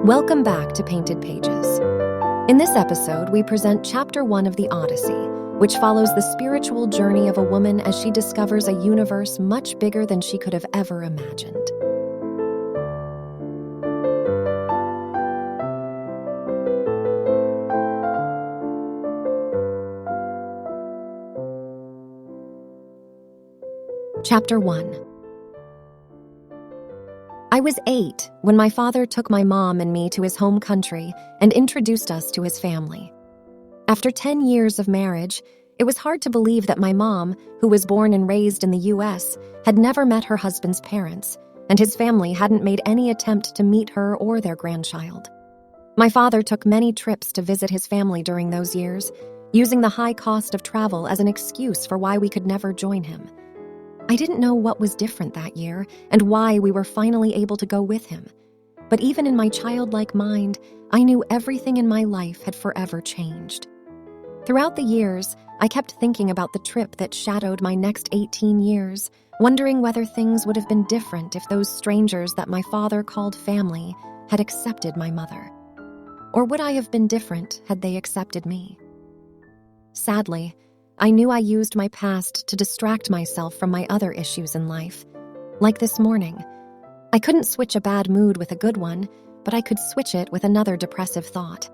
Welcome back to Painted Pages. In this episode, we present Chapter 1 of the Odyssey, which follows the spiritual journey of a woman as she discovers a universe much bigger than she could have ever imagined. Chapter 1. I was 8 when my father took my mom and me to his home country and introduced us to his family. After 10 years of marriage, it was hard to believe that my mom, who was born and raised in the U.S., had never met her husband's parents, and his family hadn't made any attempt to meet her or their grandchild. My father took many trips to visit his family during those years, using the high cost of travel as an excuse for why we could never join him. I didn't know what was different that year and why we were finally able to go with him. But even in my childlike mind, I knew everything in my life had forever changed. Throughout the years, I kept thinking about the trip that shadowed my next 18 years, wondering whether things would have been different if those strangers that my father called family had accepted my mother. Or would I have been different had they accepted me? Sadly, I knew I used my past to distract myself from my other issues in life. Like this morning. I couldn't switch a bad mood with a good one, but I could switch it with another depressive thought.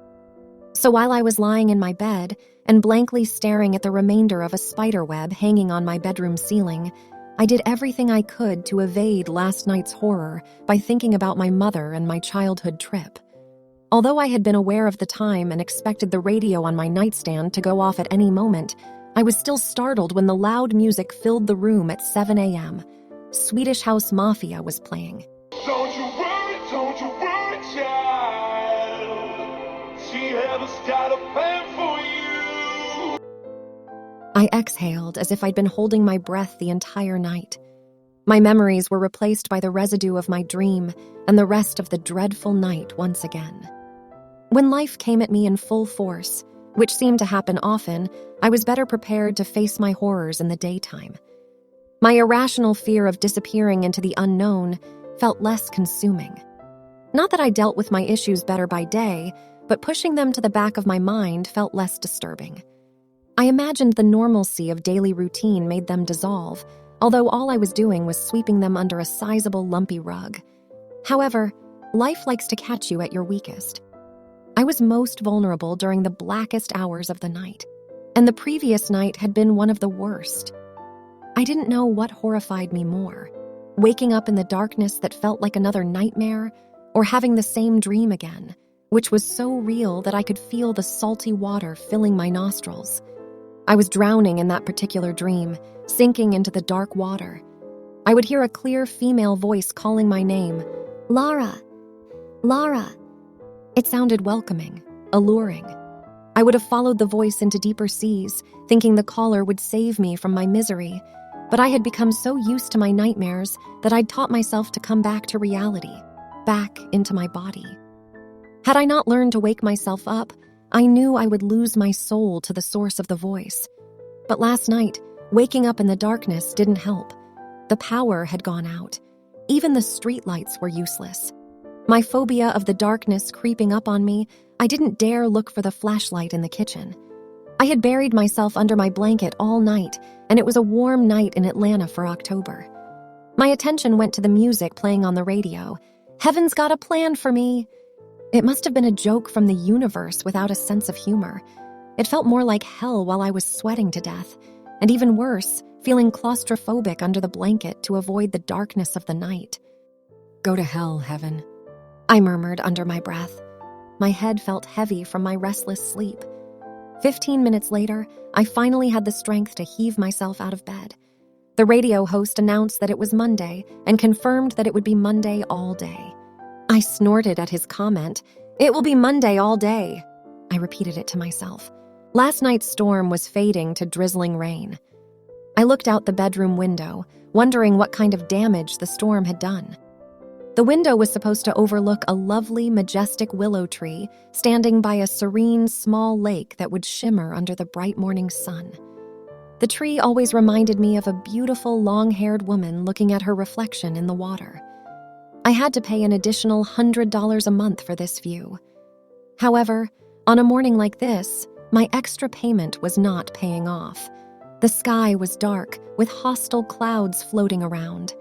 So while I was lying in my bed and blankly staring at the remainder of a spider web hanging on my bedroom ceiling, I did everything I could to evade last night's horror by thinking about my mother and my childhood trip. Although I had been aware of the time and expected the radio on my nightstand to go off at any moment, I was still startled when the loud music filled the room at 7 a.m. Swedish House Mafia was playing. Don't you worry, child. She has got a plan for you. I exhaled as if I'd been holding my breath the entire night. My memories were replaced by the residue of my dream and the rest of the dreadful night once again. When life came at me in full force, which seemed to happen often, I was better prepared to face my horrors in the daytime. My irrational fear of disappearing into the unknown felt less consuming. Not that I dealt with my issues better by day, but pushing them to the back of my mind felt less disturbing. I imagined the normalcy of daily routine made them dissolve, although all I was doing was sweeping them under a sizable lumpy rug. However, life likes to catch you at your weakest. I was most vulnerable during the blackest hours of the night, and the previous night had been one of the worst. I didn't know what horrified me more, waking up in the darkness that felt like another nightmare, or having the same dream again, which was so real that I could feel the salty water filling my nostrils. I was drowning in that particular dream, sinking into the dark water. I would hear a clear female voice calling my name, "Lara, Lara." It sounded welcoming, alluring. I would have followed the voice into deeper seas, thinking the caller would save me from my misery, but I had become so used to my nightmares that I'd taught myself to come back to reality, back into my body. Had I not learned to wake myself up, I knew I would lose my soul to the source of the voice. But last night, waking up in the darkness didn't help. The power had gone out. Even the streetlights were useless. My phobia of the darkness creeping up on me, I didn't dare look for the flashlight in the kitchen. I had buried myself under my blanket all night, and it was a warm night in Atlanta for October. My attention went to the music playing on the radio. Heaven's got a plan for me. It must have been a joke from the universe without a sense of humor. It felt more like hell while I was sweating to death, and even worse, feeling claustrophobic under the blanket to avoid the darkness of the night. "Go to hell, heaven," I murmured under my breath. My head felt heavy from my restless sleep. 15 minutes later, I finally had the strength to heave myself out of bed. The radio host announced that it was Monday and confirmed that it would be Monday all day. I snorted at his comment, "It will be Monday all day." I repeated it to myself. Last night's storm was fading to drizzling rain. I looked out the bedroom window, wondering what kind of damage the storm had done. The window was supposed to overlook a lovely, majestic willow tree standing by a serene, small lake that would shimmer under the bright morning sun. The tree always reminded me of a beautiful, long-haired woman looking at her reflection in the water. I had to pay an additional $100 a month for this view. However, on a morning like this, my extra payment was not paying off. The sky was dark, with hostile clouds floating around.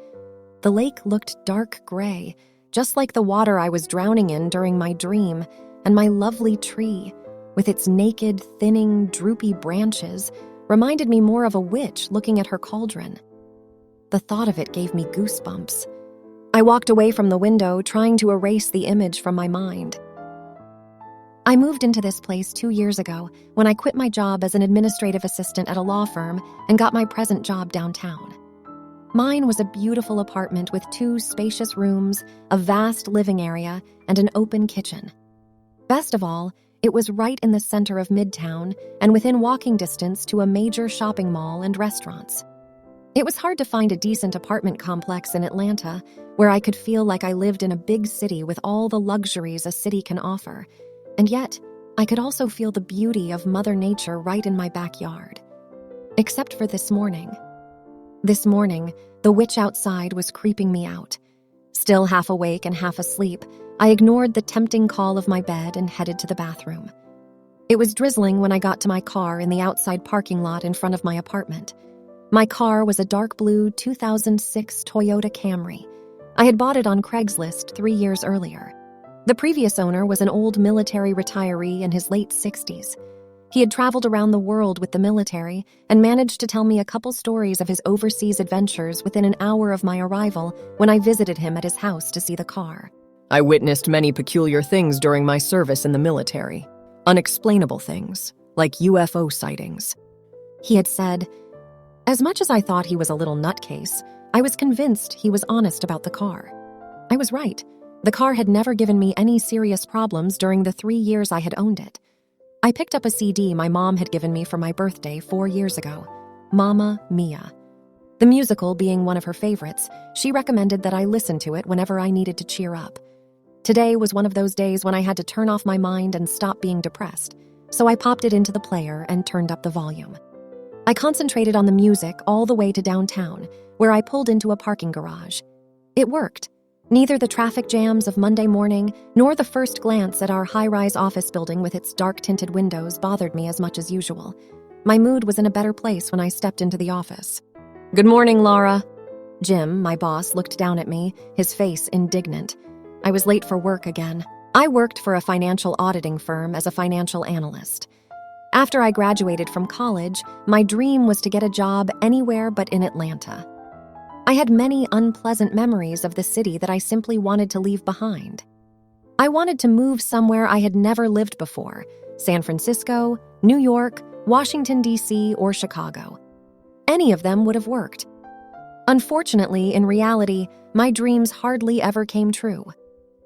The lake looked dark gray, just like the water I was drowning in during my dream, and my lovely tree, with its naked, thinning, droopy branches, reminded me more of a witch looking at her cauldron. The thought of it gave me goosebumps. I walked away from the window, trying to erase the image from my mind. I moved into this place 2 years ago when I quit my job as an administrative assistant at a law firm and got my present job downtown. Mine was a beautiful apartment with 2 spacious rooms, a vast living area, and an open kitchen. Best of all, it was right in the center of Midtown and within walking distance to a major shopping mall and restaurants. It was hard to find a decent apartment complex in Atlanta where I could feel like I lived in a big city with all the luxuries a city can offer, and yet I could also feel the beauty of Mother Nature right in my backyard. Except for this morning. This morning, the witch outside was creeping me out. Still half awake and half asleep, I ignored the tempting call of my bed and headed to the bathroom. It was drizzling when I got to my car in the outside parking lot in front of my apartment. My car was a dark blue 2006 Toyota Camry. I had bought it on Craigslist 3 years earlier. The previous owner was an old military retiree in his late 60s. He had traveled around the world with the military and managed to tell me a couple stories of his overseas adventures within an hour of my arrival when I visited him at his house to see the car. I witnessed many peculiar things during my service in the military. Unexplainable things, like UFO sightings. He had said, as much as I thought he was a little nutcase, I was convinced he was honest about the car. I was right. The car had never given me any serious problems during the 3 years I had owned it. I picked up a CD my mom had given me for my birthday 4 years ago, Mamma Mia. The musical being one of her favorites, she recommended that I listen to it whenever I needed to cheer up. Today was one of those days when I had to turn off my mind and stop being depressed, so I popped it into the player and turned up the volume. I concentrated on the music all the way to downtown, where I pulled into a parking garage. It worked. Neither the traffic jams of Monday morning nor the first glance at our high-rise office building with its dark-tinted windows bothered me as much as usual. My mood was in a better place when I stepped into the office. Good morning, Laura. Jim, my boss, looked down at me, his face indignant. I was late for work again. I worked for a financial auditing firm as a financial analyst. After I graduated from college, my dream was to get a job anywhere but in Atlanta. I had many unpleasant memories of the city that I simply wanted to leave behind. I wanted to move somewhere I had never lived before, San Francisco, New York, Washington, D.C., or Chicago. Any of them would have worked. Unfortunately, in reality, my dreams hardly ever came true.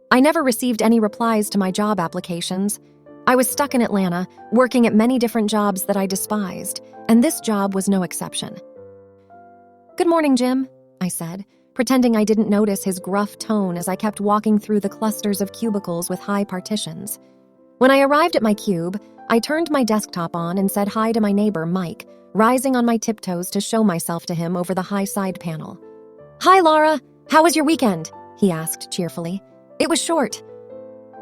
I never received any replies to my job applications. I was stuck in Atlanta, working at many different jobs that I despised, and this job was no exception. "Good morning, Jim," I said, pretending I didn't notice his gruff tone as I kept walking through the clusters of cubicles with high partitions. When I arrived at my cube, I turned my desktop on and said hi to my neighbor, Mike, rising on my tiptoes to show myself to him over the high side panel. "Hi, Laura. How was your weekend?" he asked cheerfully. "It was short."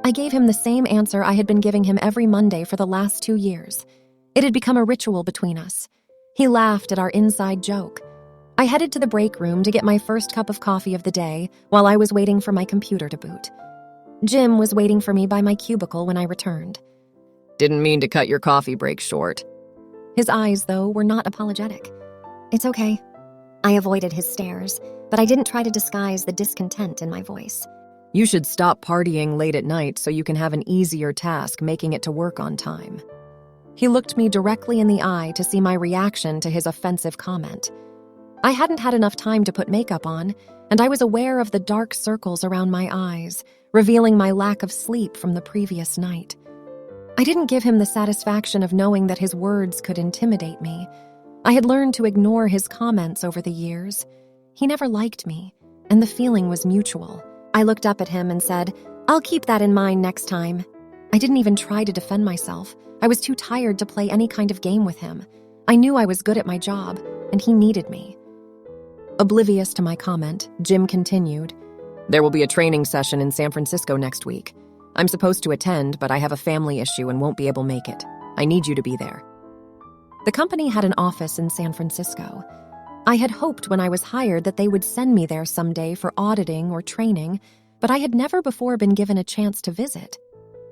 I gave him the same answer I had been giving him every Monday for the last 2 years. It had become a ritual between us. He laughed at our inside joke. I headed to the break room to get my first cup of coffee of the day while I was waiting for my computer to boot. Jim was waiting for me by my cubicle when I returned. Didn't mean to cut your coffee break short. His eyes, though, were not apologetic. "It's okay." I avoided his stares, but I didn't try to disguise the discontent in my voice. You should stop partying late at night so you can have an easier task making it to work on time. He looked me directly in the eye to see my reaction to his offensive comment. I hadn't had enough time to put makeup on, and I was aware of the dark circles around my eyes, revealing my lack of sleep from the previous night. I didn't give him the satisfaction of knowing that his words could intimidate me. I had learned to ignore his comments over the years. He never liked me, and the feeling was mutual. I looked up at him and said, "I'll keep that in mind next time." I didn't even try to defend myself. I was too tired to play any kind of game with him. I knew I was good at my job, and he needed me. Oblivious to my comment, Jim continued, There will be a training session in San Francisco next week. I'm supposed to attend, but I have a family issue and won't be able to make it. I need you to be there. The company had an office in San Francisco. I had hoped when I was hired that they would send me there someday for auditing or training, but I had never before been given a chance to visit.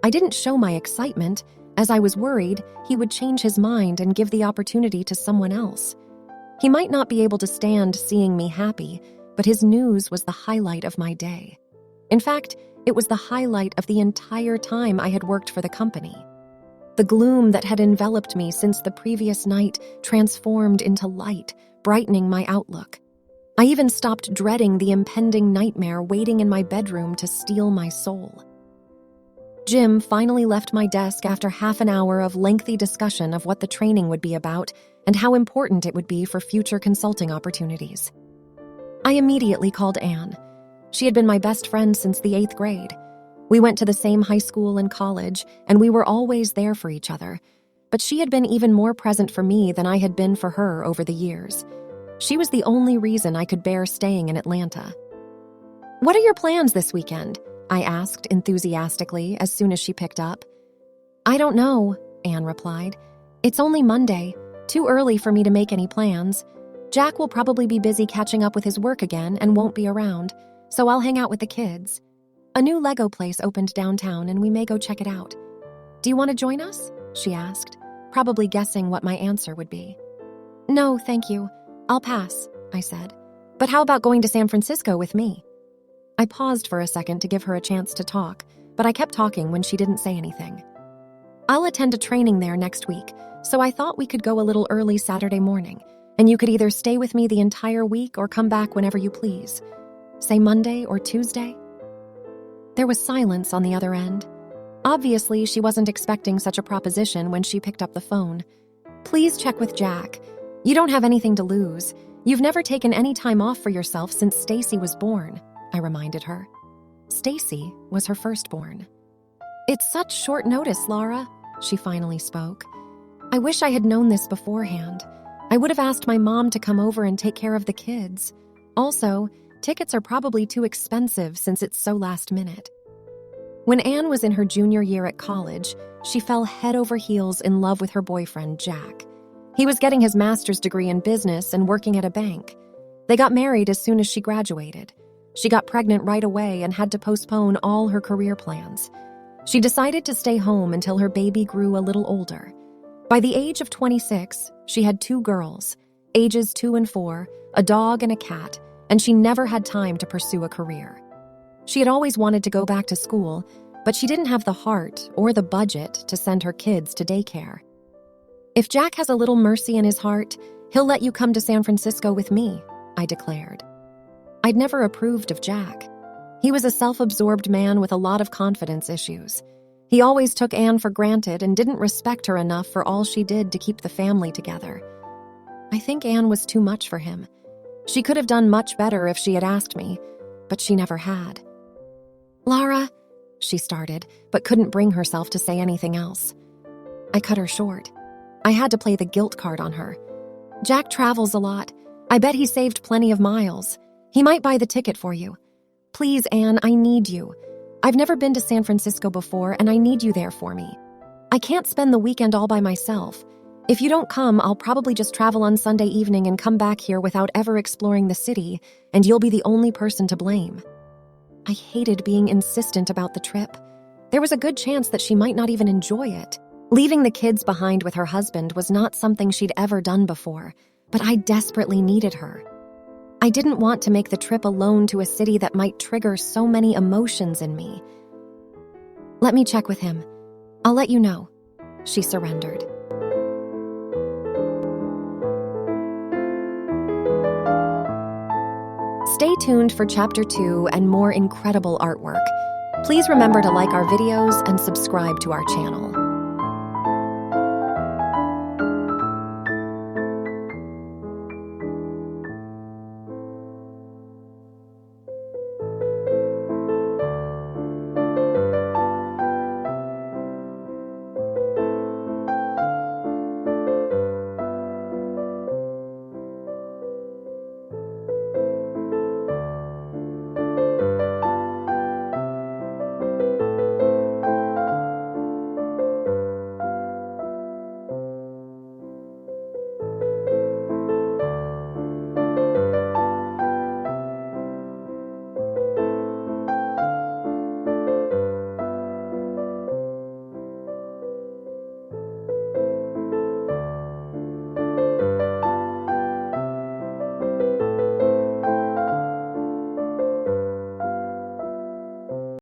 I didn't show my excitement, as I was worried he would change his mind and give the opportunity to someone else. He might not be able to stand seeing me happy, but his news was the highlight of my day. In fact, it was the highlight of the entire time I had worked for the company. The gloom that had enveloped me since the previous night transformed into light, brightening my outlook. I even stopped dreading the impending nightmare waiting in my bedroom to steal my soul. Jim finally left my desk after half an hour of lengthy discussion of what the training would be about and how important it would be for future consulting opportunities. I immediately called Anne. She had been my best friend since the 8th grade. We went to the same high school and college, and we were always there for each other. But she had been even more present for me than I had been for her over the years. She was the only reason I could bear staying in Atlanta. "What are your plans this weekend?" I asked enthusiastically as soon as she picked up. "I don't know," Anne replied. "It's only Monday, too early for me to make any plans. Jack will probably be busy catching up with his work again and won't be around, so I'll hang out with the kids. A new Lego place opened downtown and we may go check it out. Do you want to join us?" she asked, probably guessing what my answer would be. "No, thank you. I'll pass," I said. "But how about going to San Francisco with me?" I paused for a second to give her a chance to talk, but I kept talking when she didn't say anything. "I'll attend a training there next week, so I thought we could go a little early Saturday morning, and you could either stay with me the entire week or come back whenever you please. Say Monday or Tuesday?" There was silence on the other end. Obviously, she wasn't expecting such a proposition when she picked up the phone. "Please check with Jack. You don't have anything to lose. You've never taken any time off for yourself since Stacy was born," I reminded her. Stacy was her firstborn. "It's such short notice, Laura," she finally spoke. "I wish I had known this beforehand. I would have asked my mom to come over and take care of the kids. Also, tickets are probably too expensive since it's so last minute." When Anne was in her junior year at college, she fell head over heels in love with her boyfriend, Jack. He was getting his master's degree in business and working at a bank. They got married as soon as she graduated. She got pregnant right away and had to postpone all her career plans. She decided to stay home until her baby grew a little older. By the age of 26, she had 2 girls, ages 2 and 4, a dog and a cat, and she never had time to pursue a career. She had always wanted to go back to school, but she didn't have the heart or the budget to send her kids to daycare. "If Jack has a little mercy in his heart, he'll let you come to San Francisco with me," I declared. I'd never approved of Jack. He was a self-absorbed man with a lot of confidence issues. He always took Anne for granted and didn't respect her enough for all she did to keep the family together. I think Anne was too much for him. She could have done much better if she had asked me, but she never had. "Laura," she started, but couldn't bring herself to say anything else. I cut her short. I had to play the guilt card on her. "Jack travels a lot. I bet he saved plenty of miles. He might buy the ticket for you. Please, Anne, I need you. I've never been to San Francisco before, and I need you there for me. I can't spend the weekend all by myself. If you don't come, I'll probably just travel on Sunday evening and come back here without ever exploring the city, and you'll be the only person to blame." I hated being insistent about the trip. There was a good chance that she might not even enjoy it. Leaving the kids behind with her husband was not something she'd ever done before, but I desperately needed her. I didn't want to make the trip alone to a city that might trigger so many emotions in me. "Let me check with him. I'll let you know," she surrendered. Stay tuned for Chapter 2 and more incredible artwork. Please remember to like our videos and subscribe to our channel.